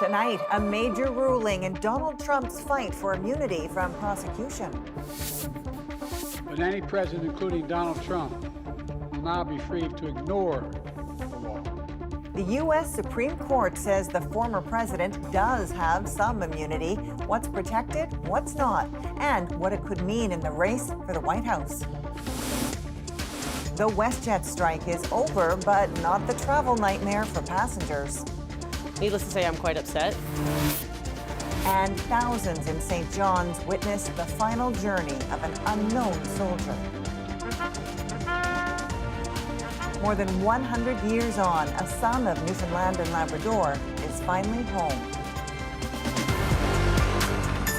Tonight, a major ruling in Donald Trump's fight for immunity from prosecution. But any president, including Donald Trump, will now be free to ignore the law. The U.S. Supreme Court says the former president does have some immunity. What's protected, what's not, and what it could mean in the race for the White House. The WestJet strike is over, but not the travel nightmare for passengers. Needless to say, I'm quite upset. And thousands in St. John's witnessed the final journey of an unknown soldier. More than 100 years on, a son of Newfoundland and Labrador is finally home.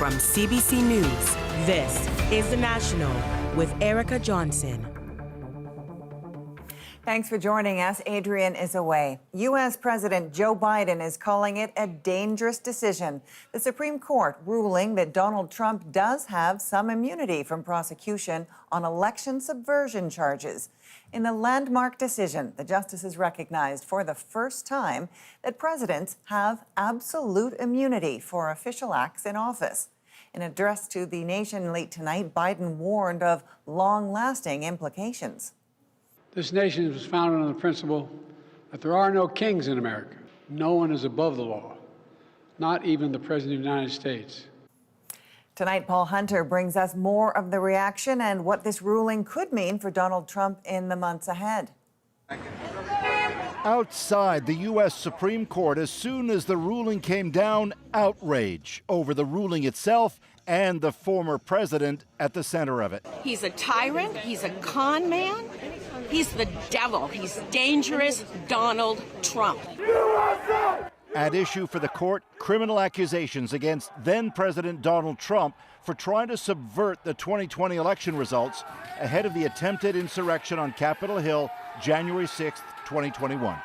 From CBC News, this is The National with Erica Johnson. Thanks for joining us. Adrian is away. U.S. President Joe Biden is calling it a dangerous decision. The Supreme Court ruling that Donald Trump does have some immunity from prosecution on election subversion charges. In the landmark decision, the justices recognized for the first time that presidents have absolute immunity for official acts in office. In an address to the nation late tonight, Biden warned of long-lasting implications. This nation was founded on the principle that there are no kings in America. No one is above the law, not even the President of the United States. Tonight, Paul Hunter brings us more of the reaction and what this ruling could mean for Donald Trump in the months ahead. Outside the U.S. Supreme Court, as soon as the ruling came down, outrage over the ruling itself and the former president at the center of it. He's a tyrant. He's a con man. He's the devil. He's dangerous Donald Trump. At issue for the court, criminal accusations against then-President Donald Trump for trying to subvert the 2020 election results ahead of the attempted insurrection on Capitol Hill, January 6, 2021.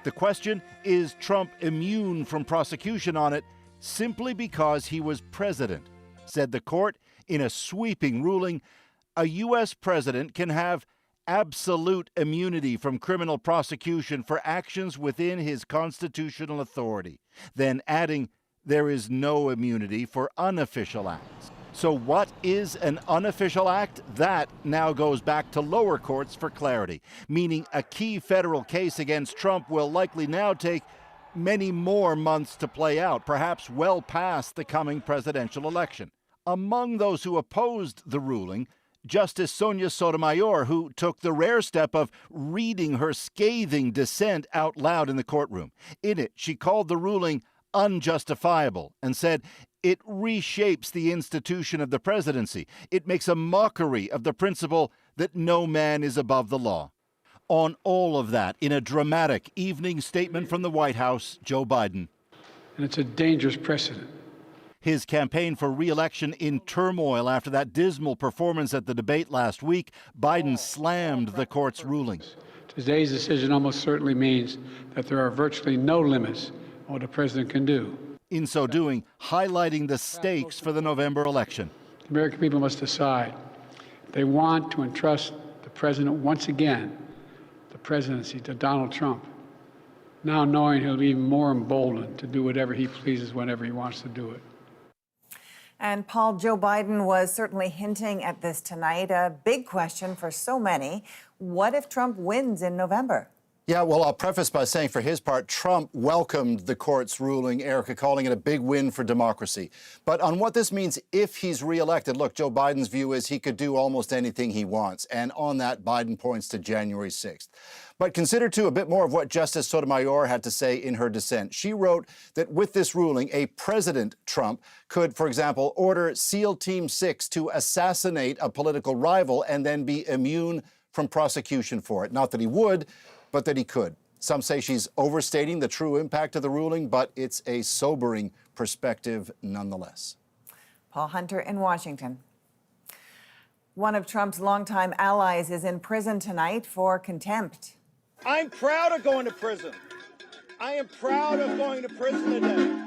The question, is Trump immune from prosecution on it simply because he was president? Said the court in a sweeping ruling, a U.S. president can have absolute immunity from criminal prosecution for actions within his constitutional authority, then adding there is no immunity for unofficial acts. So what is an unofficial act? That now goes back to lower courts for clarity, meaning a key federal case against Trump will likely now take many more months to play out, perhaps well past the coming presidential election. Among those who opposed the ruling, Justice Sonia Sotomayor, who took the rare step of reading her scathing dissent out loud in the courtroom. In it, she called the ruling unjustifiable and said it reshapes the institution of the presidency. It makes a mockery of the principle that no man is above the law. On all of that, in a dramatic evening statement from the White House, Joe Biden. And it's a dangerous precedent. His campaign for re-election in turmoil after that dismal performance at the debate last week, Biden slammed the court's rulings. Today's decision almost certainly means that there are virtually no limits on what a president can do. In so doing, highlighting the stakes for the November election. The American people must decide if they want to entrust the president once again, the presidency, to Donald Trump, now knowing he'll be even more emboldened to do whatever he pleases whenever he wants to do it. And Paul, Joe Biden was certainly hinting at this tonight. A big question for so many. What if Trump wins in November? Yeah, well, I'll preface by saying for his part, Trump welcomed the court's ruling, Erica, calling it a big win for democracy. But on what this means if he's reelected, look, Joe Biden's view is he could do almost anything he wants. And on that, Biden points to January 6th. But consider, too, a bit more of what Justice Sotomayor had to say in her dissent. She wrote that with this ruling, a President Trump could, for example, order SEAL Team 6 to assassinate a political rival and then be immune from prosecution for it. Not that he would, but that he could. Some say she's overstating the true impact of the ruling, but it's a sobering perspective nonetheless. Paul Hunter in Washington. One of Trump's longtime allies is in prison tonight for contempt. I'm proud of going to prison. I am proud of going to prison today.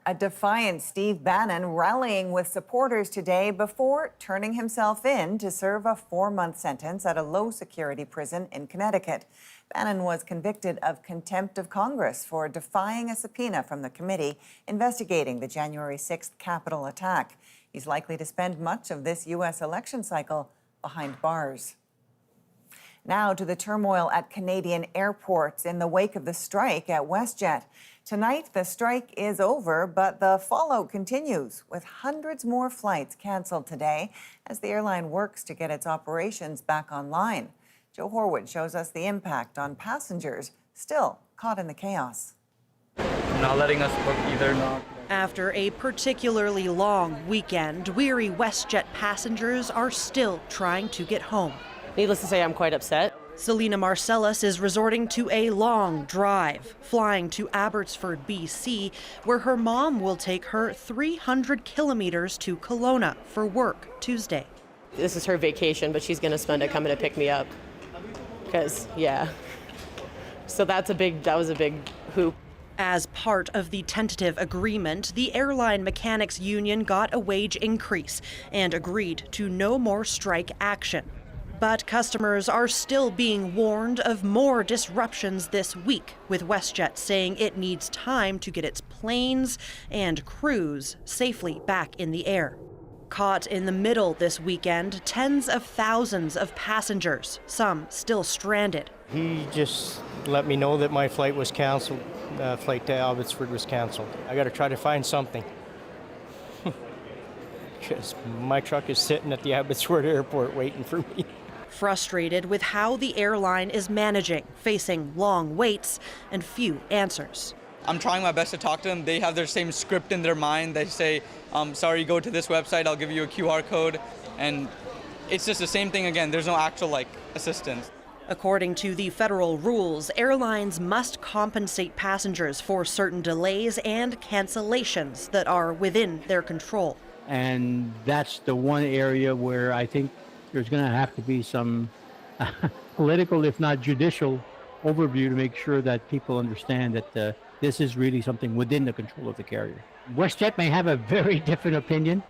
A defiant Steve Bannon rallying with supporters today before turning himself in to serve a 4-month sentence at a low-security prison in Connecticut. Bannon was convicted of contempt of Congress for defying a subpoena from the committee investigating the January 6th Capitol attack. He's likely to spend much of this U.S. election cycle behind bars. Now to the turmoil at Canadian airports in the wake of the strike at WestJet. Tonight, the strike is over, but the fallout continues, with hundreds more flights canceled today as the airline works to get its operations back online. Joe Horwood shows us the impact on passengers still caught in the chaos. Not letting us book either. After a particularly long weekend, weary WestJet passengers are still trying to get home. Needless to say, I'm quite upset. Selena Marcellus is resorting to a long drive, flying to Abbotsford, BC, where her mom will take her 300 kilometers to Kelowna for work Tuesday. This is her vacation, but she's going to spend it coming to pick me up. Because, yeah. So that was a big hoop. As part of the tentative agreement, the Airline Mechanics Union got a wage increase and agreed to no more strike action. But customers are still being warned of more disruptions this week, with WestJet saying it needs time to get its planes and crews safely back in the air. Caught in the middle this weekend, tens of thousands of passengers, some still stranded. He just let me know that my flight was canceled. Flight to Abbotsford was canceled. I got to try to find something. Because my truck is sitting at the Abbotsford airport waiting for me. Frustrated with how the airline is managing, facing long waits and few answers. I'm trying my best to talk to them. They have their same script in their mind. They say, sorry, go to this website, I'll give you a QR code. And it's just the same thing again. There's no actual assistance. According to the federal rules, airlines must compensate passengers for certain delays and cancellations that are within their control. And that's the one area where I think there's going to have to be some political, if not judicial, overview to make sure that people understand that this is really something within the control of the carrier. WestJet may have a very different opinion.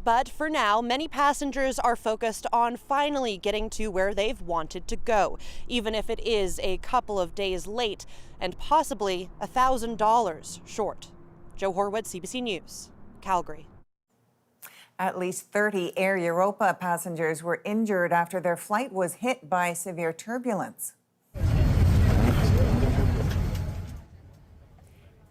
But for now, many passengers are focused on finally getting to where they've wanted to go, even if it is a couple of days late and possibly $1,000 short. Joe Horwood, CBC News, Calgary. At least 30 Air Europa passengers were injured after their flight was hit by severe turbulence.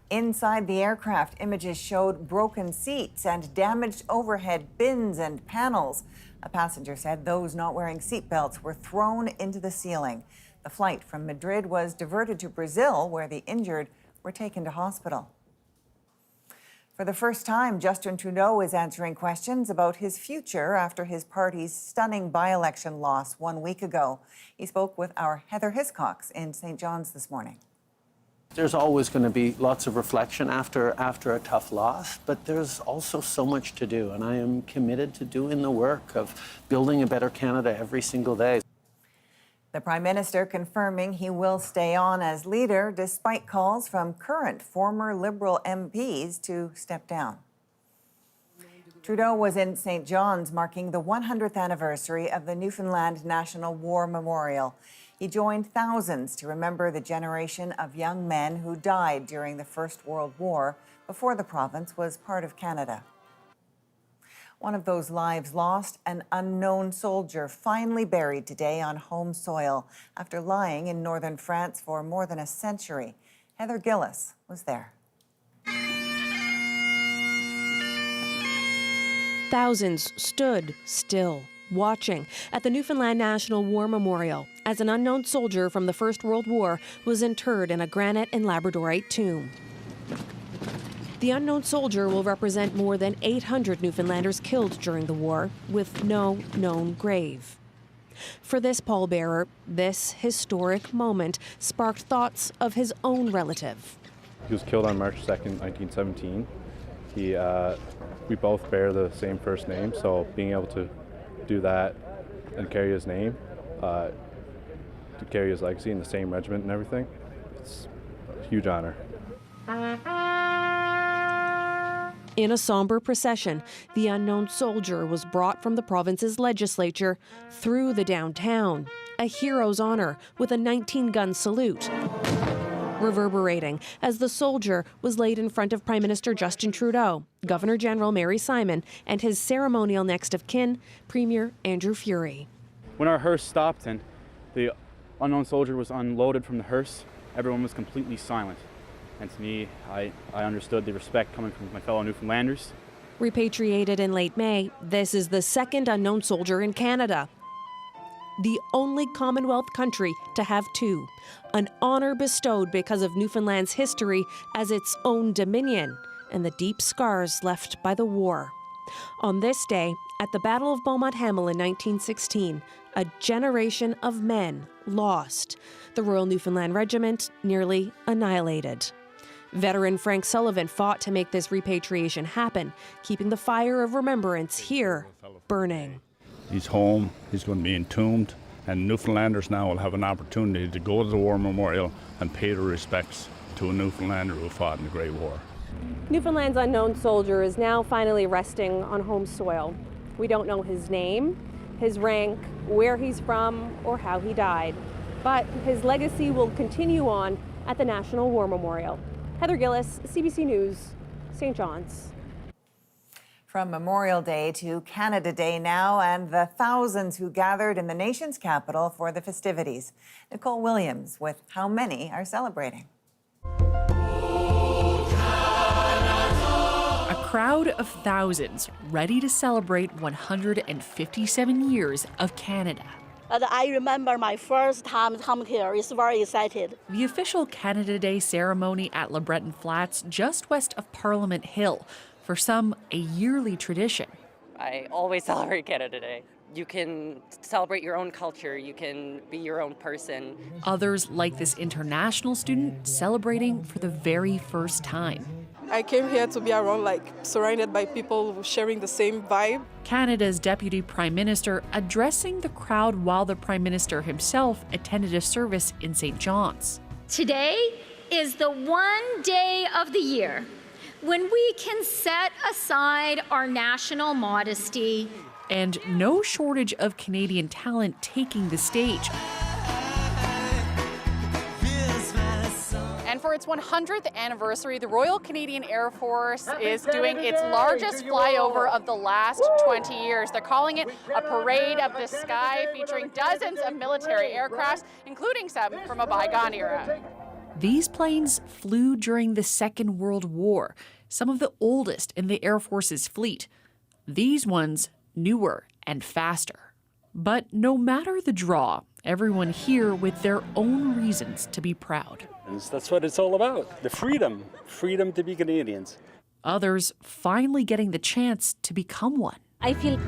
Inside the aircraft, images showed broken seats and damaged overhead bins and panels. A passenger said those not wearing seatbelts were thrown into the ceiling. The flight from Madrid was diverted to Brazil, where the injured were taken to hospital. For the first time, Justin Trudeau is answering questions about his future after his party's stunning by-election loss 1 week ago. He spoke with our Heather Hiscox in St. John's this morning. There's always going to be lots of reflection after a tough loss, but there's also so much to do, and I am committed to doing the work of building a better Canada every single day. The Prime Minister confirming he will stay on as leader despite calls from current former Liberal MPs to step down. Trudeau was in St. John's marking the 100th anniversary of the Newfoundland National War Memorial. He joined thousands to remember the generation of young men who died during the First World War before the province was part of Canada. One of those lives lost, an unknown soldier finally buried today on home soil after lying in northern France for more than a century. Heather Gillis was there. Thousands stood still, watching at the Newfoundland National War Memorial as an unknown soldier from the First World War was interred in a granite and labradorite tomb. The unknown soldier will represent more than 800 Newfoundlanders killed during the war, with no known grave. For this pallbearer, this historic moment sparked thoughts of his own relative. He was killed on March 2nd, 1917. We both bear the same first name, so being able to do that and carry his name, to carry his legacy in the same regiment and everything, it's a huge honor. In a somber procession, the unknown soldier was brought from the province's legislature through the downtown, a hero's honor with a 19-gun salute, reverberating as the soldier was laid in front of Prime Minister Justin Trudeau, Governor General Mary Simon, and his ceremonial next of kin, Premier Andrew Furey. When our hearse stopped and the unknown soldier was unloaded from the hearse, everyone was completely silent. And to me, I understood the respect coming from my fellow Newfoundlanders. Repatriated in late May, this is the second unknown soldier in Canada, the only Commonwealth country to have two, an honor bestowed because of Newfoundland's history as its own dominion and the deep scars left by the war. On this day, at the Battle of Beaumont Hamel in 1916, a generation of men lost. The Royal Newfoundland Regiment nearly annihilated. Veteran Frank Sullivan fought to make this repatriation happen, keeping the fire of remembrance here burning. He's home, he's going to be entombed, and Newfoundlanders now will have an opportunity to go to the War Memorial and pay their respects to a Newfoundlander who fought in the Great War. Newfoundland's unknown soldier is now finally resting on home soil. We don't know his name, his rank, where he's from, or how he died. But his legacy will continue on at the National War Memorial. Heather Gillis, CBC News, St. John's. From Memorial Day to Canada Day now, and the thousands who gathered in the nation's capital for the festivities. Nicole Williams with how many are celebrating. A crowd of thousands ready to celebrate 157 years of Canada. I remember my first time come here. It's very excited. The official Canada Day ceremony at Le Breton Flats, just west of Parliament Hill. For some, a yearly tradition. I always celebrate Canada Day. You can celebrate your own culture. You can be your own person. Others, like this international student, celebrating for the very first time. I came here to be around, surrounded by people sharing the same vibe. Canada's Deputy Prime Minister addressing the crowd while the Prime Minister himself attended a service in St. John's. Today is the one day of the year when we can set aside our national modesty. And no shortage of Canadian talent taking the stage. And for its 100th anniversary, the Royal Canadian Air Force is doing its largest flyover of the last 20 years. They're calling it a parade of the sky, featuring dozens of military aircrafts, including some from a bygone era. These planes flew during the Second World War, some of the oldest in the Air Force's fleet. These ones newer and faster. But no matter the draw, everyone here with their own reasons to be proud. That's what it's all about, the freedom to be Canadians. Others finally getting the chance to become one. I feel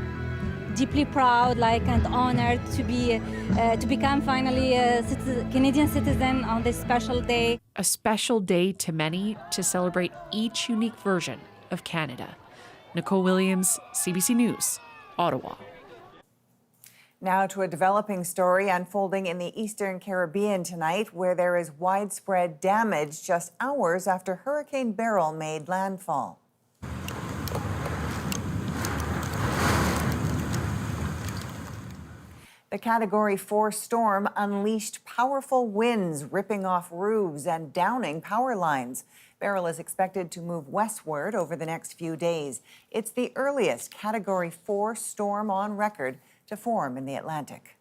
deeply proud, and honored to become finally a Canadian citizen on this special day. A special day to many to celebrate each unique version of Canada. Nicole Williams, CBC News, Ottawa. Now to a developing story unfolding in the Eastern Caribbean tonight, where there is widespread damage just hours after Hurricane Beryl made landfall. The Category 4 storm unleashed powerful winds, ripping off roofs and downing power lines. Beryl is expected to move westward over the next few days. It's the earliest Category 4 storm on record to form in the Atlantic.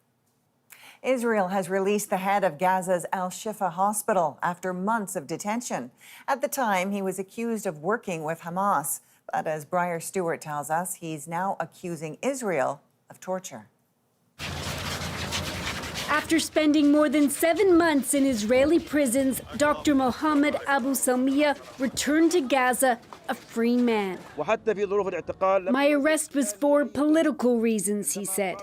Israel has released the head of Gaza's Al-Shifa hospital after months of detention. At the time, he was accused of working with Hamas. But as Briar Stewart tells us, he's now accusing Israel of torture. After spending more than 7 months in Israeli prisons, Dr. Mohammed Abu Salmiya returned to Gaza a free man. My arrest was for political reasons, he said.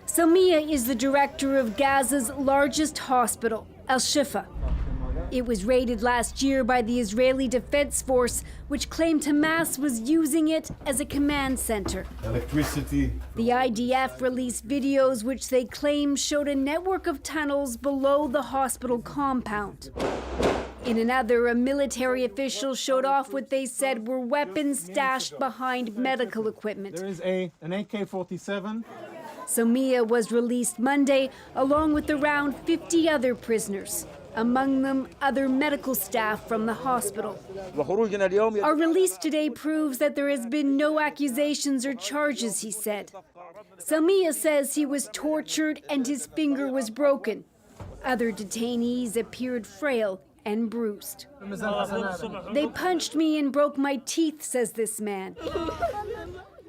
Salmiya is the director of Gaza's largest hospital, Al-Shifa. It was raided last year by the Israeli Defense Force, which claimed Hamas was using it as a command center. Electricity. The IDF released videos which they claim showed a network of tunnels below the hospital compound. In another, a military official showed off what they said were weapons stashed behind medical equipment. There is an AK-47. Somia was released Monday, along with around 50 other prisoners. Among them, other medical staff from the hospital. Our release today proves that there has been no accusations or charges, he said. Somia says he was tortured and his finger was broken. Other detainees appeared frail and bruised. They punched me and broke my teeth, says this man.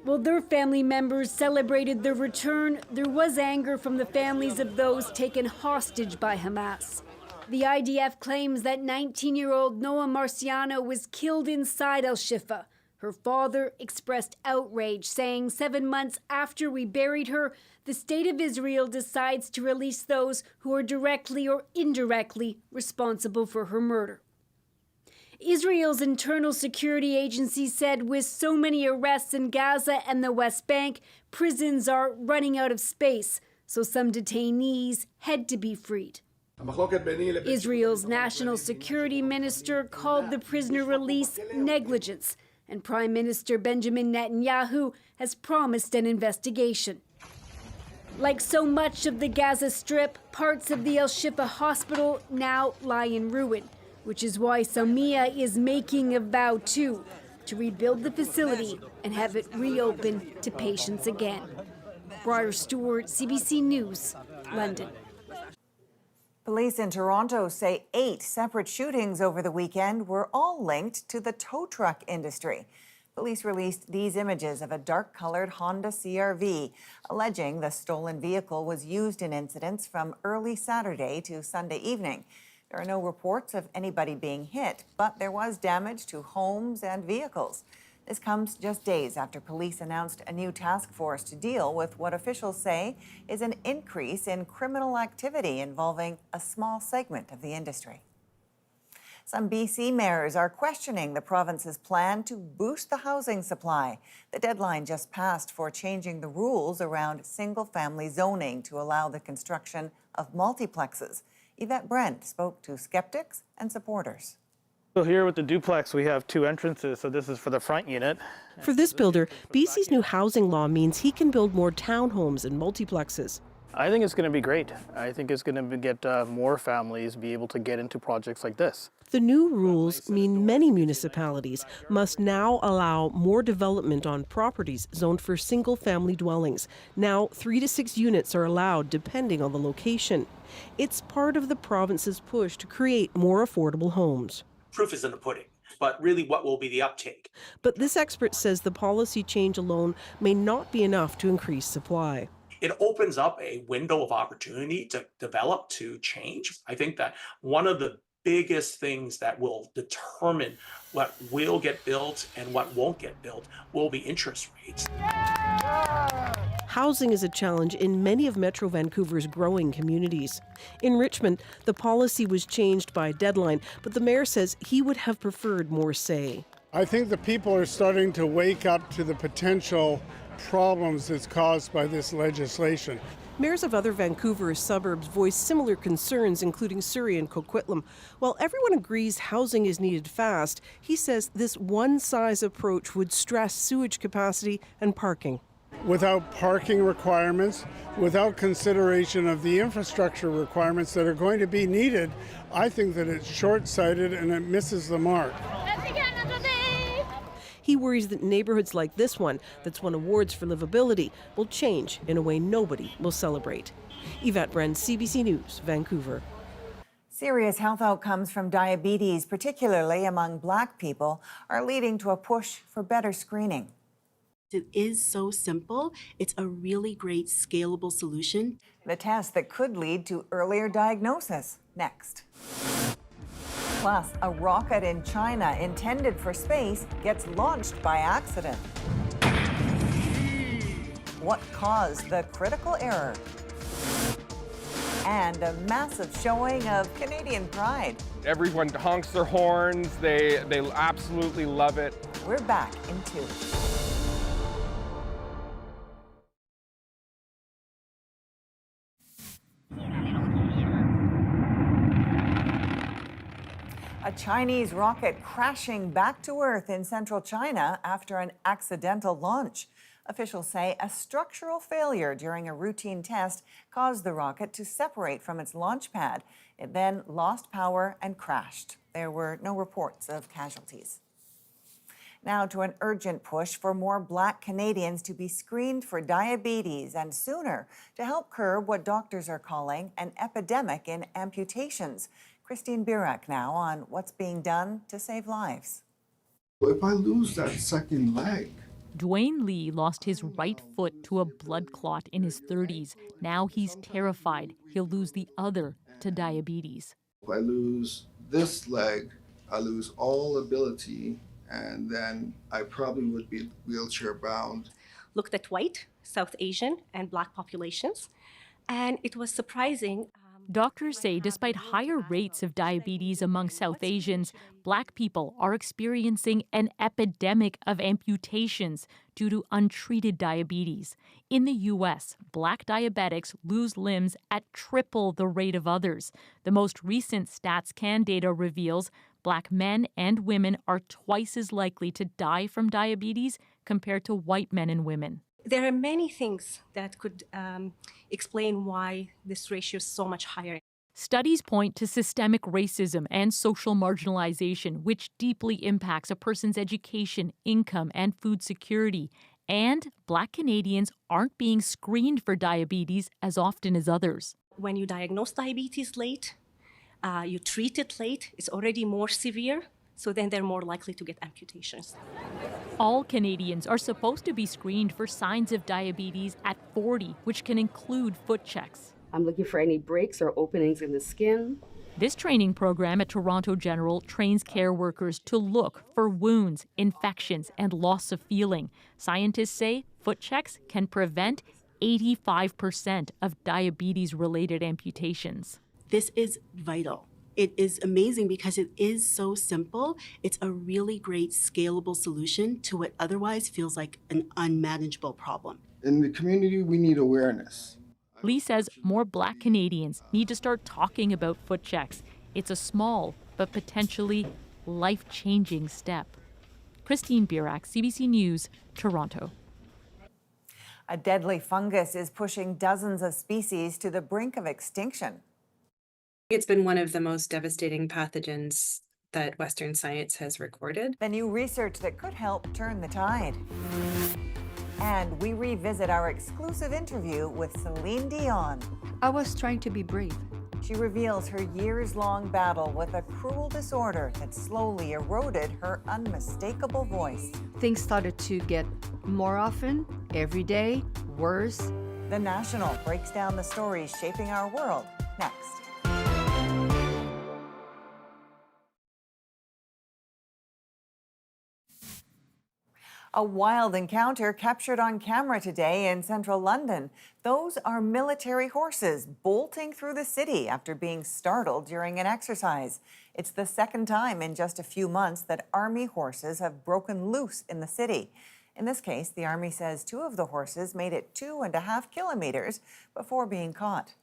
While their family members celebrated their return, there was anger from the families of those taken hostage by Hamas. The IDF claims that 19-year-old Noa Marciano was killed inside Al-Shifa. Her father expressed outrage, saying 7 months after we buried her, the state of Israel decides to release those who are directly or indirectly responsible for her murder. Israel's internal security agency said with so many arrests in Gaza and the West Bank, prisons are running out of space, so some detainees had to be freed. Israel's national security minister called the prisoner release negligence, and Prime Minister Benjamin Netanyahu has promised an investigation. Like so much of the Gaza Strip, parts of the Al-Shifa hospital now lie in ruin, which is why Somia is making a vow too, to rebuild the facility and have it reopen to patients again. Briar Stewart, CBC News, London. Police in Toronto say 8 separate shootings over the weekend were all linked to the tow truck industry. Police released these images of a dark-colored Honda CR-V, alleging the stolen vehicle was used in incidents from early Saturday to Sunday evening. There are no reports of anybody being hit, but there was damage to homes and vehicles. This comes just days after police announced a new task force to deal with what officials say is an increase in criminal activity involving a small segment of the industry. Some BC mayors are questioning the province's plan to boost the housing supply. The deadline just passed for changing the rules around single-family zoning to allow the construction of multiplexes. Yvette Brent spoke to skeptics and supporters. So here with the duplex, we have 2 entrances, so this is for the front unit. For this builder, BC's new housing law means he can build more townhomes and multiplexes. I think it's going to be great. I think it's going to get more families be able to get into projects like this. The new rules mean many municipalities must now allow more development on properties zoned for single-family dwellings. Now, 3 to 6 units are allowed depending on the location. It's part of the province's push to create more affordable homes. Proof is in the pudding, but really what will be the uptake? But this expert says the policy change alone may not be enough to increase supply. It opens up a window of opportunity to develop, to change. I think that one of the biggest things that will determine what will get built and what won't get built will be interest rates. Housing is a challenge in many of Metro Vancouver's growing communities. In Richmond, the policy was changed by deadline, but the mayor says he would have preferred more say. I think the people are starting to wake up to the potential problems that's caused by this legislation. Mayors of other Vancouver suburbs voiced similar concerns, including Surrey and Coquitlam. While everyone agrees housing is needed fast, he says this one-size approach would stress sewage capacity and parking. Without parking requirements, without consideration of the infrastructure requirements that are going to be needed, I think that it's short-sighted and it misses the mark. He worries that neighborhoods like this one, that's won awards for livability, will change in a way nobody will celebrate. Yvette Brent, CBC News, Vancouver. Serious health outcomes from diabetes, particularly among Black people, are leading to a push for better screening. It is so simple. It's a really great scalable solution. The test that could lead to earlier diagnosis. Next. Plus, a rocket in China intended for space gets launched by accident. What caused the critical error? And a massive showing of Canadian pride. Everyone honks their horns. They absolutely love it. We're back in 2. A Chinese rocket crashing back to Earth in central China after an accidental launch. Officials say a structural failure during a routine test caused the rocket to separate from its launch pad. It then lost power and crashed. There were no reports of casualties. Now to an urgent push for more Black Canadians to be screened for diabetes and sooner to help curb what doctors are calling an epidemic in amputations. Christine Birak now on what's being done to save lives. If I lose that second leg. Dwayne Lee lost his right foot to a blood clot in his 30s. Now he's terrified he'll lose the other to diabetes. If I lose this leg, I lose all ability, and then I probably would be wheelchair bound. Looked at white, South Asian, and Black populations, and it was surprising. Doctors say despite higher rates of diabetes among South Asians, Black people are experiencing an epidemic of amputations due to untreated diabetes. In the U.S., Black diabetics lose limbs at triple the rate of others. The most recent StatsCan data reveals Black men and women are twice as likely to die from diabetes compared to white men and women. There are many things that could explain why this ratio is so much higher. Studies point to systemic racism and social marginalization, which deeply impacts a person's education, income, and food security. And Black Canadians aren't being screened for diabetes as often as others. When you diagnose diabetes late, you treat it late, it's already more severe, so then they're more likely to get amputations. All Canadians are supposed to be screened for signs of diabetes at 40, which can include foot checks. I'm looking for any breaks or openings in the skin. This training program at Toronto General trains care workers to look for wounds, infections, and loss of feeling. Scientists say foot checks can prevent 85% of diabetes-related amputations. This is vital. It is amazing because it is so simple. It's a really great scalable solution to what otherwise feels like an unmanageable problem. In the community, we need awareness. Lee says more Black Canadians need to start talking about foot checks. It's a small but potentially life-changing step. Christine Birak, CBC News, Toronto. A deadly fungus is pushing dozens of species to the brink of extinction. It's been one of the most devastating pathogens that Western science has recorded. The new research that could help turn the tide. And we revisit our exclusive interview with Céline Dion. I was trying to be brave. She reveals her years-long battle with a cruel disorder that slowly eroded her unmistakable voice. Things started to get more often, every day, worse. The National breaks down the stories shaping our world next. A wild encounter captured on camera today in central London. Those are military horses bolting through the city after being startled during an exercise. It's the second time in just a few months that army horses have broken loose in the city. In this case, the army says 2 of the horses made it 2.5 kilometers before being caught.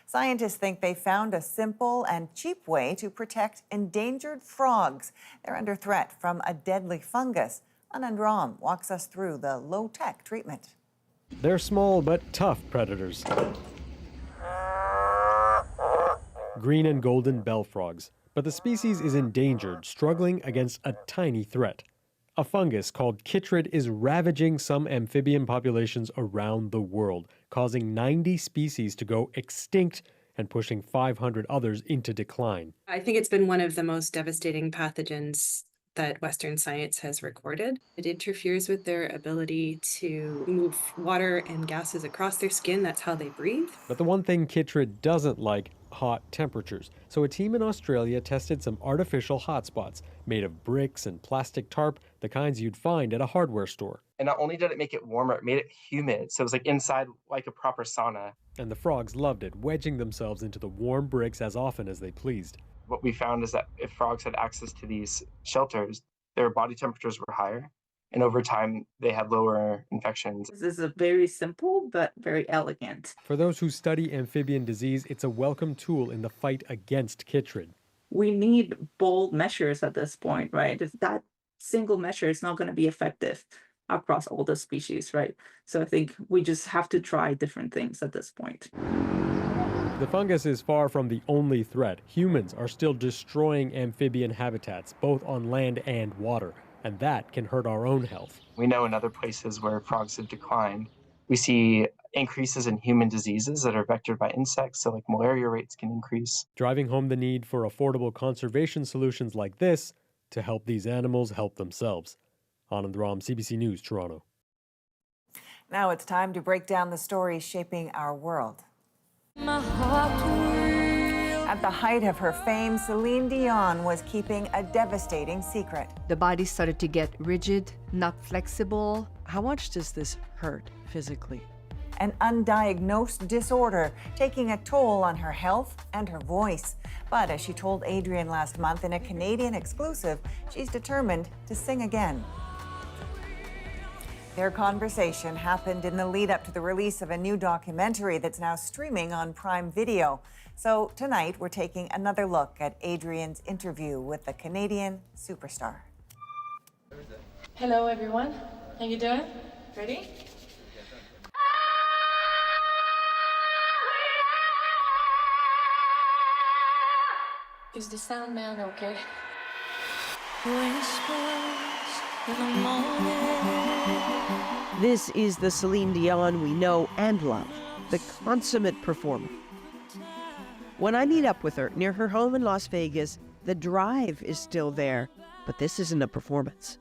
Scientists think they found a simple and cheap way to protect endangered frogs. They're under threat from a deadly fungus. Anand Ram walks us through the low-tech treatment. They're small but tough predators. Green and golden bell frogs. But the species is endangered, struggling against a tiny threat. A fungus called chytrid is ravaging some amphibian populations around the world, causing 90 species to go extinct and pushing 500 others into decline. I think it's been one of the most devastating pathogens that Western science has recorded. It interferes with their ability to move water and gases across their skin. That's how they breathe. But the one thing chytrid doesn't like, hot temperatures. So a team in Australia tested some artificial hotspots made of bricks and plastic tarp, the kinds you'd find at a hardware store. And not only did it make it warmer, it made it humid. So it was like inside like a proper sauna. And the frogs loved it, wedging themselves into the warm bricks as often as they pleased. What we found is that if frogs had access to these shelters, their body temperatures were higher. And over time, they had lower infections. This is a very simple but very elegant. For those who study amphibian disease, it's a welcome tool in the fight against chytrid. We need bold measures at this point, right? That single measure is not going to be effective across all the species, right? So I think we just have to try different things at this point. The fungus is far from the only threat. Humans are still destroying amphibian habitats, both on land and water, and that can hurt our own health. We know in other places where frogs have declined, we see increases in human diseases that are vectored by insects, so like malaria rates can increase. Driving home the need for affordable conservation solutions like this to help these animals help themselves. Anand Ram, CBC News, Toronto. Now it's time to break down the stories shaping our world. At the height of her fame, Céline Dion was keeping a devastating secret. The body started to get rigid, not flexible. How much does this hurt physically? An undiagnosed disorder taking a toll on her health and her voice. But as she told Adrian last month in a Canadian exclusive, she's determined to sing again. Their conversation happened in the lead up to the release of a new documentary that's now streaming on Prime Video. So tonight we're taking another look at Adrian's interview with the Canadian superstar. Hello everyone, how you doing? Ready? Is the sound man okay? This is the Céline Dion we know and love, the consummate performer. When I meet up with her near her home in Las Vegas, the drive is still there, but this isn't a performance.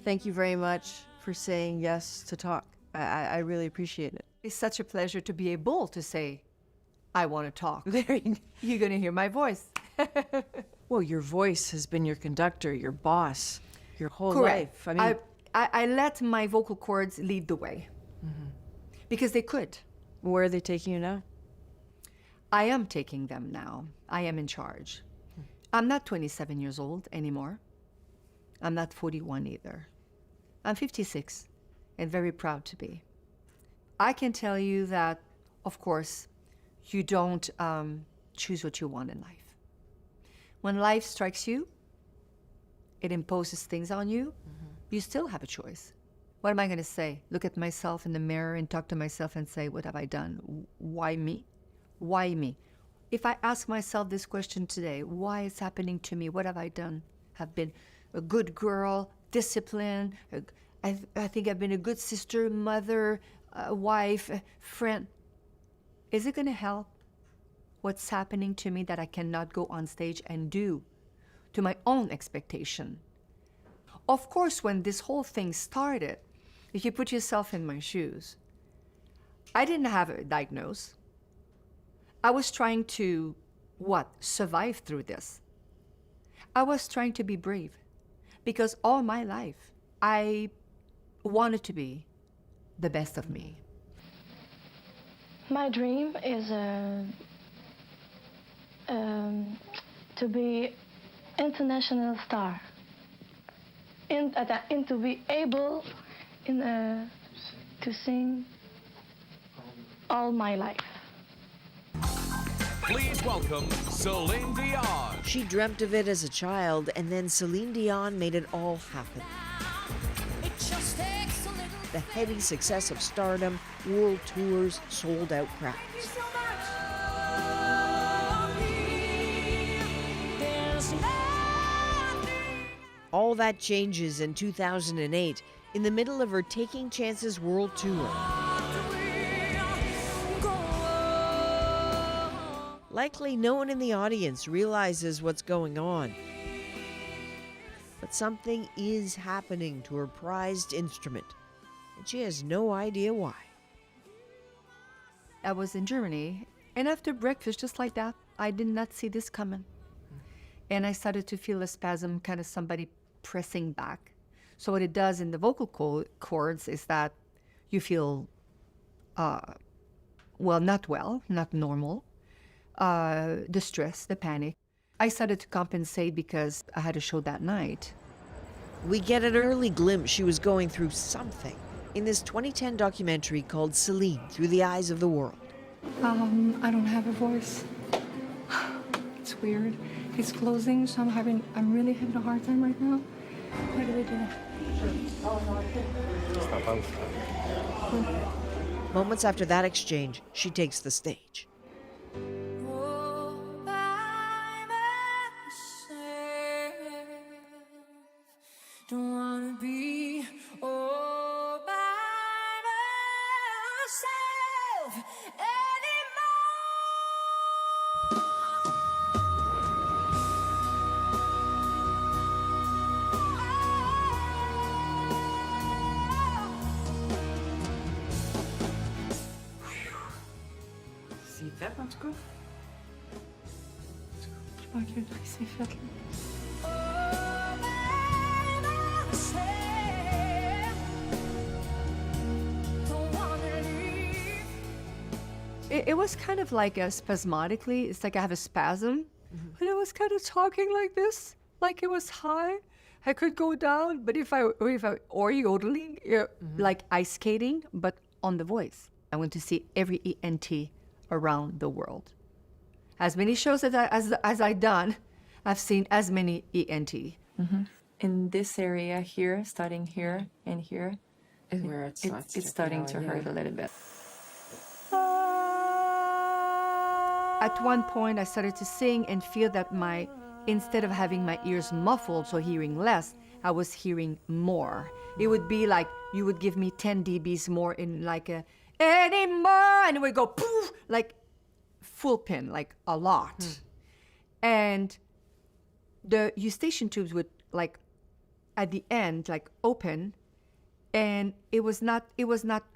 Thank you very much for saying yes to talk. I really appreciate it. It's such a pleasure to be able to say, I want to talk. You're going to hear my voice. Well, your voice has been your conductor, your boss, your whole Correct. life. I mean, I let my vocal cords lead the way. Because they could. Where are they taking you now? I am taking them now. I am in charge. I'm not 27 years old anymore. I'm not 41 either. I'm 56 and very proud to be. I can tell you that, of course, you don't choose what you want in life. When life strikes you, it imposes things on you, you still have a choice. What am I going to say? Look at myself in the mirror and talk to myself and say, what have I done? Why me? Why me? If I ask myself this question today, why is happening to me? What have I done? Have been a good girl, disciplined. I think I've been a good sister, mother, wife, friend. Is it going to help? What's happening to me that I cannot go on stage and do to my own expectation? Of course, when this whole thing started, if you put yourself in my shoes, I didn't have a diagnosis. I was trying to, survive through this. I was trying to be brave because all my life, I wanted to be the best of me. My dream is to be international star, and to be able to sing all my life. Please welcome Céline Dion. She dreamt of it as a child, and then Céline Dion made it all happen. The heady success of stardom, world tours, sold-out crowds. All that changes in 2008, in the middle of her Taking Chances World Tour. Likely no one in the audience realizes what's going on. But something is happening to her prized instrument, and she has no idea why. I was in Germany, and after breakfast, just like that, I did not see this coming. And I started to feel a spasm, kind of somebody pressing back. So what it does in the vocal cords is that you feel, not normal, the stress, the panic. I started to compensate because I had a show that night. We get an early glimpse she was going through something in this 2010 documentary called Céline, Through the Eyes of the World. I don't have a voice. It's weird. It's closing, so I'm really having a hard time right now. What do we do? Moments after that exchange, she takes the stage. Don't wanna be all by myself See, that one's good. Okay, c'est fait. It was kind of like a spasmodically, it's like I have a spasm, and I was kind of talking like this, like it was high. I could go down, but or yodeling, like ice skating, but on the voice. I went to see every ENT around the world. As many shows as I done, I've seen as many ENT. In this area here, starting here and here, is where it's starting to hurt a little bit. At one point, I started to sing and feel that instead of having my ears muffled, so hearing less, I was hearing more. It would be like you would give me 10 dBs more in like a anymore, and it would go poof, like full pin, like a lot. And the eustachian tubes would like at the end like open, and it was not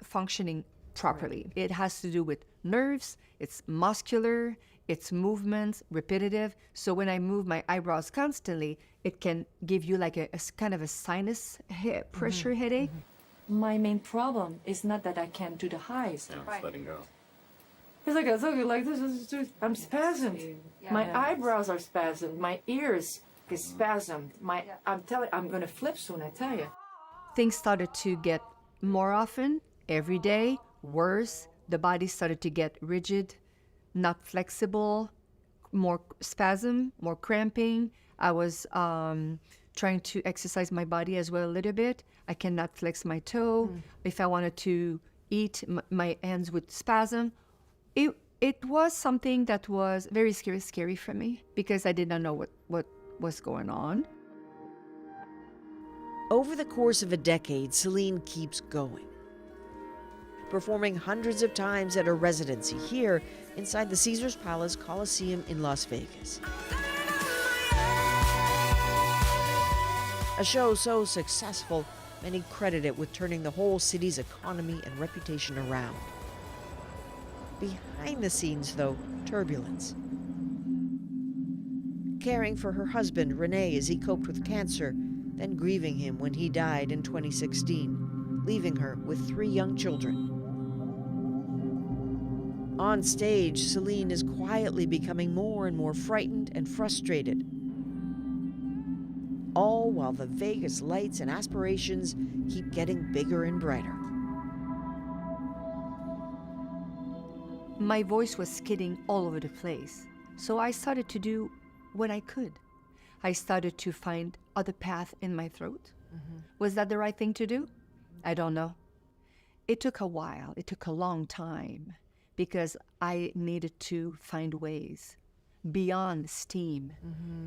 functioning properly. Right. It has to do with nerves, it's muscular, it's movements, repetitive. So when I move my eyebrows constantly, it can give you like a kind of a sinus pressure headache. My main problem is not that I can't do the highs. Yeah, it's letting go. It's like this. I'm spasmed. My eyebrows are spasmed. My ears is spasmed. I'm gonna flip soon. I tell you. Things started to get more often, every day, worse. The body started to get rigid, not flexible, more spasm, more cramping. I was trying to exercise my body as well a little bit. I cannot flex my toe. If I wanted to eat, my hands would spasm. It was something that was very scary for me because I did not know what was going on. Over the course of a decade, Céline keeps going, performing hundreds of times at her residency here inside the Caesars Palace Coliseum in Las Vegas. A show so successful, many credit it with turning the whole city's economy and reputation around. Behind the scenes, though, turbulence. Caring for her husband, Rene, as he coped with cancer, then grieving him when he died in 2016, leaving her with 3 young children. On stage, Céline is quietly becoming more and more frightened and frustrated. All while the Vegas lights and aspirations keep getting bigger and brighter. My voice was skidding all over the place. So I started to do what I could. I started to find other path in my throat. Was that the right thing to do? I don't know. It took a while. It took a long time because I needed to find ways beyond steam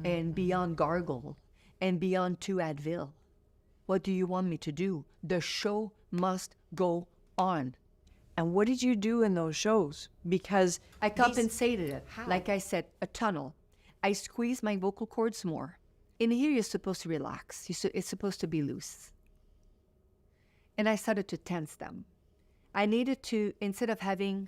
and beyond gargle and beyond 2 Advil. What do you want me to do? The show must go on. And what did you do in those shows? Because I compensated it. Like I said, a tunnel. I squeezed my vocal cords more. In here, you're supposed to relax. It's supposed to be loose. And I started to tense them. I needed to, instead of having,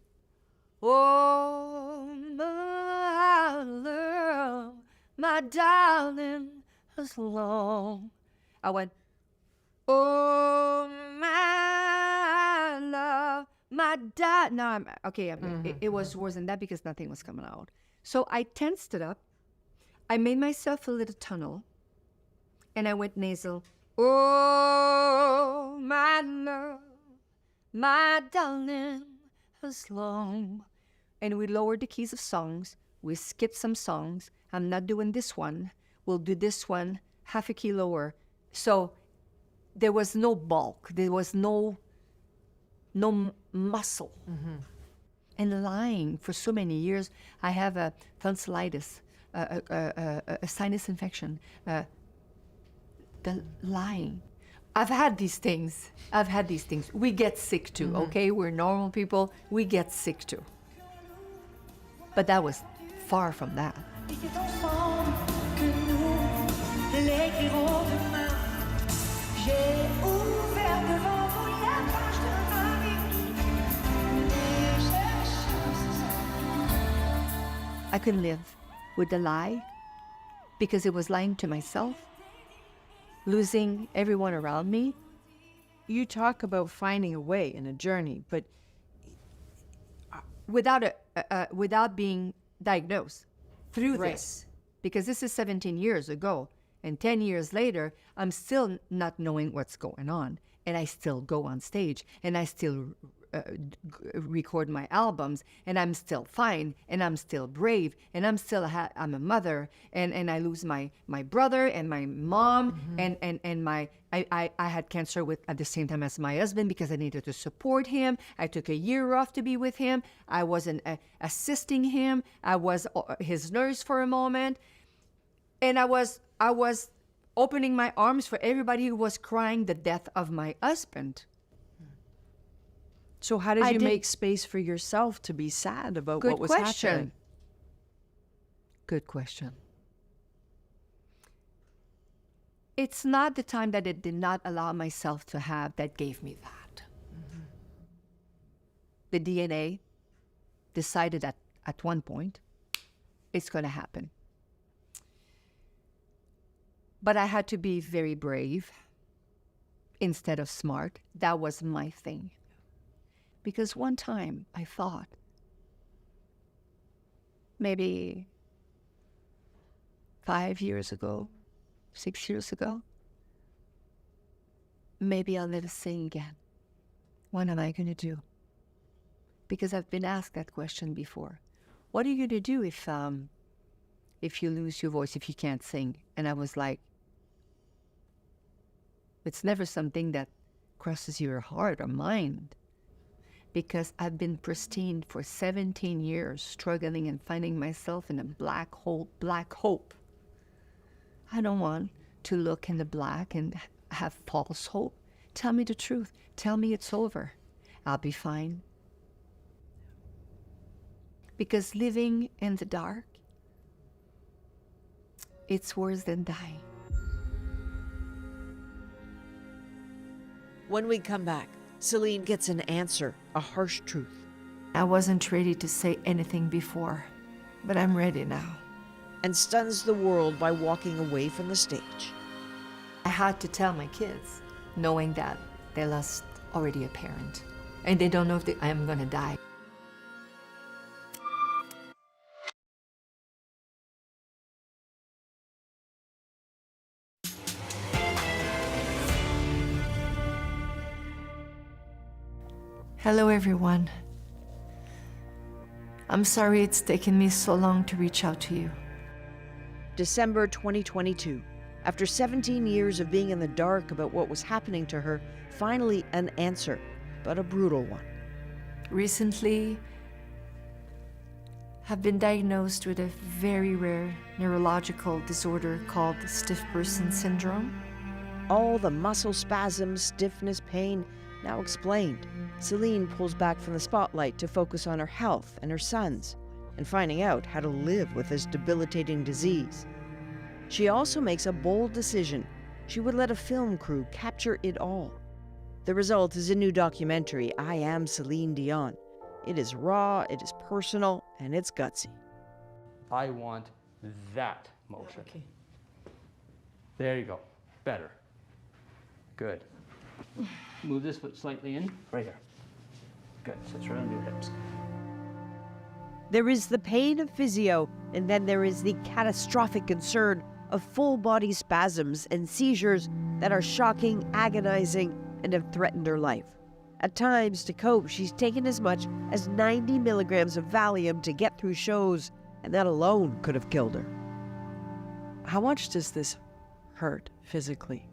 oh, my love, my darling, as long, I went, Oh, my love, my dad. No, it was worse than that because nothing was coming out. So I tensed it up. I made myself a little tunnel, and I went nasal. Oh, my love, my darling, as long. And we lowered the keys of songs. We skipped some songs. I'm not doing this one. We'll do this one half a key lower. So there was no bulk. There was no muscle. And lying for so many years, I have a tonsillitis, a sinus infection, the lying. I've had these things. We get sick too, okay? We're normal people. We get sick too. But that was far from that. I couldn't live with the lie because it was lying to myself, losing everyone around me. You talk about finding a way in a journey, but without being diagnosed through Right. this, because this is 17 years ago, and 10 years later, I'm still not knowing what's going on, and I still go on stage, and I still record my albums, and I'm still fine, and I'm still brave, and I'm a mother, and I lose my brother and my mom, and I had cancer at the same time as my husband because I needed to support him. I took a year off to be with him. I wasn't assisting him. I was his nurse for a moment, and I was opening my arms for everybody who was crying the death of my husband. So how did you make space for yourself to be sad about what was happening? Good question. It's not the time that I did not allow myself to have that gave me that. The DNA decided at one point it's going to happen. But I had to be very brave instead of smart. That was my thing. Because one time I thought, maybe 5 years ago, 6 years ago, maybe I'll never sing again. What am I going to do? Because I've been asked that question before. What are you going to do if you lose your voice, if you can't sing? And I was like, it's never something that crosses your heart or mind. Because I've been pristine for 17 years, struggling and finding myself in a black hole, black hope. I don't want to look in the black and have false hope. Tell me the truth. Tell me it's over. I'll be fine. Because living in the dark, it's worse than dying. When we come back, Céline gets an answer, a harsh truth. I wasn't ready to say anything before, but I'm ready now. And stuns the world by walking away from the stage. I had to tell my kids, knowing that they lost already a parent, and they don't know if I am gonna die. Hello, everyone. I'm sorry it's taken me so long to reach out to you. December 2022. After 17 years of being in the dark about what was happening to her, finally an answer, but a brutal one. Recently, I've been diagnosed with a very rare neurological disorder called stiff person syndrome. All the muscle spasms, stiffness, pain, now explained. Céline pulls back from the spotlight to focus on her health and her son's, and finding out how to live with this debilitating disease. She also makes a bold decision. She would let a film crew capture it all. The result is a new documentary, I Am Céline Dion. It is raw, it is personal, and it's gutsy. I want that motion. Okay. There you go. Better. Good. Move this foot slightly in, right here. Good, so it's right under your hips. There is the pain of physio, and then there is the catastrophic concern of full body spasms and seizures that are shocking, agonizing, and have threatened her life. At times, to cope, she's taken as much as 90 milligrams of Valium to get through shows, and that alone could have killed her. How much does this hurt physically?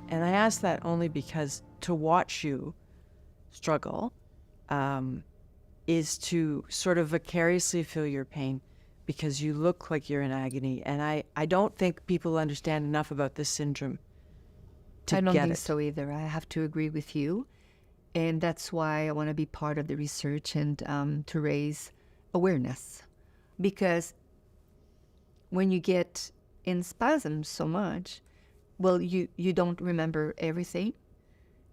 And I ask that only because to watch you struggle is to sort of vicariously feel your pain because you look like you're in agony. And I don't think people understand enough about this syndrome to I don't get think it. so either. I have to agree with you. And that's why I want to be part of the research and to raise awareness. Because when you get in spasms so much, well, you don't remember everything.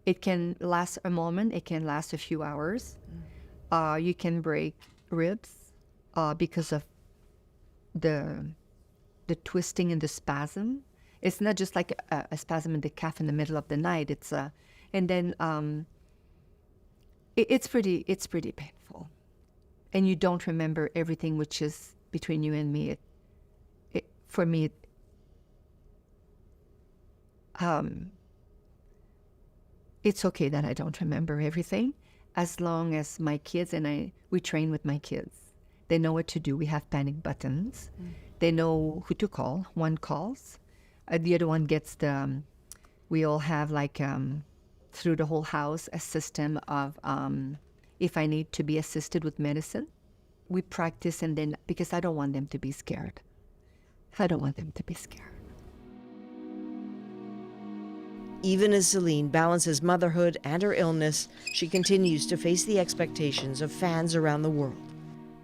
It can last a moment. It can last a few hours. You can break ribs because of the twisting and the spasm. It's not just like a spasm in the calf in the middle of the night. It's and then it's pretty painful, and you don't remember everything, which is between you and me. For me, it's okay that I don't remember everything, as long as my kids and we train with my kids. They know what to do. We have panic buttons. They know who to call. One calls. The other one gets we all have like, through the whole house, a system of if I need to be assisted with medicine, we practice, and then, because I don't want them to be scared. I don't want them to be scared. Even as Céline balances motherhood and her illness, she continues to face the expectations of fans around the world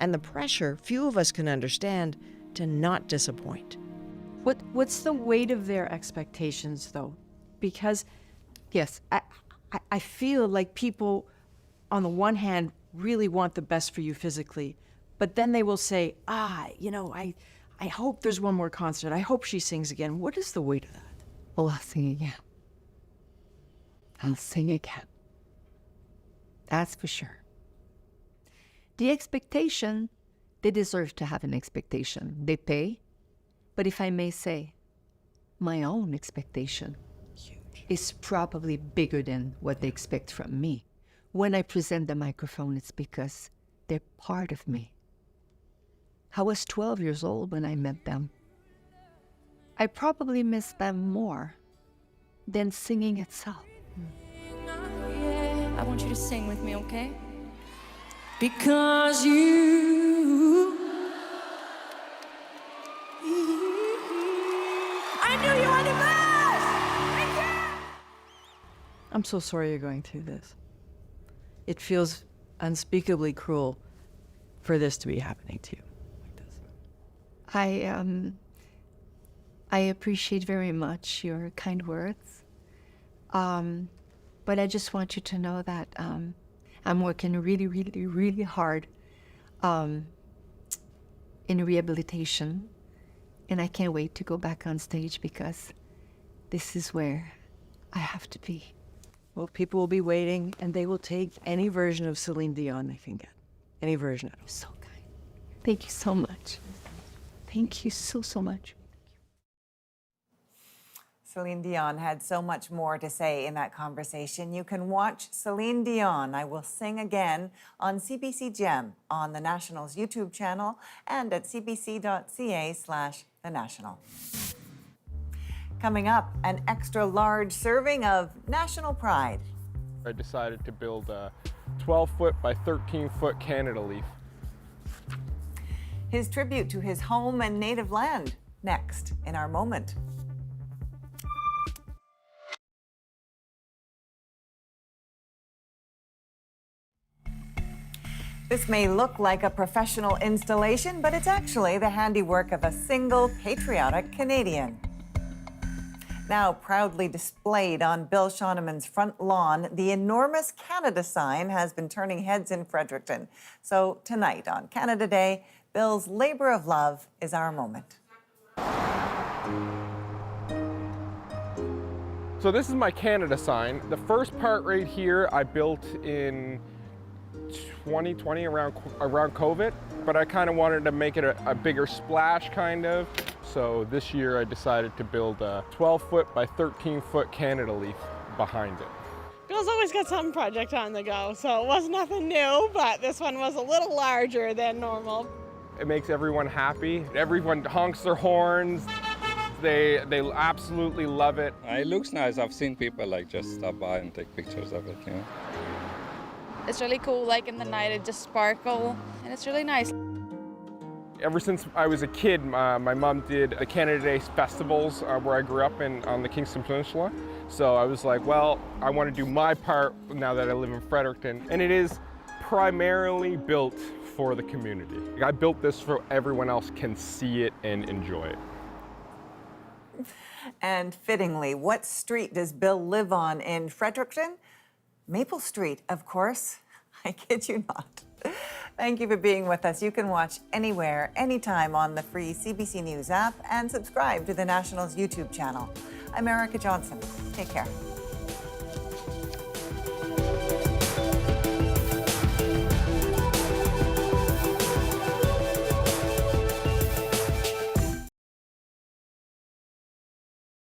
and the pressure few of us can understand to not disappoint. What's the weight of their expectations, though? Because, yes, I feel like people, on the one hand, really want the best for you physically, but then they will say, I hope there's one more concert. I hope she sings again. What is the weight of that? Oh, I'll sing again. I'll sing again. That's for sure. The expectation, they deserve to have an expectation. They pay. But if I may say, my own expectation is probably bigger than what they expect from me. When I present the microphone, it's because they're part of me. I was 12 years old when I met them. I probably miss them more than singing itself. I want you to sing with me, okay? Because you I knew you were the best! Thank you! I'm so sorry you're going through this. It feels unspeakably cruel for this to be happening to you like this. I appreciate very much your kind words. But I just want you to know that I'm working really, really, really hard in rehabilitation. And I can't wait to go back on stage because this is where I have to be. Well, people will be waiting, and they will take any version of Céline Dion they can get. Any version of it. So kind. Thank you so much. Thank you so, so much. Céline Dion had so much more to say in that conversation. You can watch Céline Dion, I Will Sing Again, on CBC Gem, on the National's YouTube channel, and at cbc.ca/The National. Coming up, an extra large serving of national pride. I decided to build a 12-foot by 13-foot Canada leaf. His tribute to his home and native land, next in our moment. This may look like a professional installation, but it's actually the handiwork of a single patriotic Canadian. Now proudly displayed on Bill Shoneman's front lawn, the enormous Canada sign has been turning heads in Fredericton. So tonight on Canada Day, Bill's labor of love is our moment. So this is my Canada sign. The first part right here I built in 2020 around COVID, but I kind of wanted to make it a bigger splash kind of. So this year I decided to build a 12-foot by 13-foot Canada leaf behind it. Bill's always got some project on the go, so it was nothing new, but this one was a little larger than normal. It makes everyone happy. Everyone honks their horns. They absolutely love it. It looks nice. I've seen people like just stop by and take pictures of it, you know. It's really cool, like in the night it just sparkles, and it's really nice. Ever since I was a kid, my mom did the Canada Day festivals where I grew up on the Kingston Peninsula. So I was like, well, I want to do my part now that I live in Fredericton. And it is primarily built for the community. I built this so everyone else can see it and enjoy it. And fittingly, what street does Bill live on in Fredericton? Maple Street, of course. I kid you not. Thank you for being with us. You can watch anywhere, anytime on the free CBC News app and subscribe to the National's YouTube channel. I'm Erica Johnson. Take care.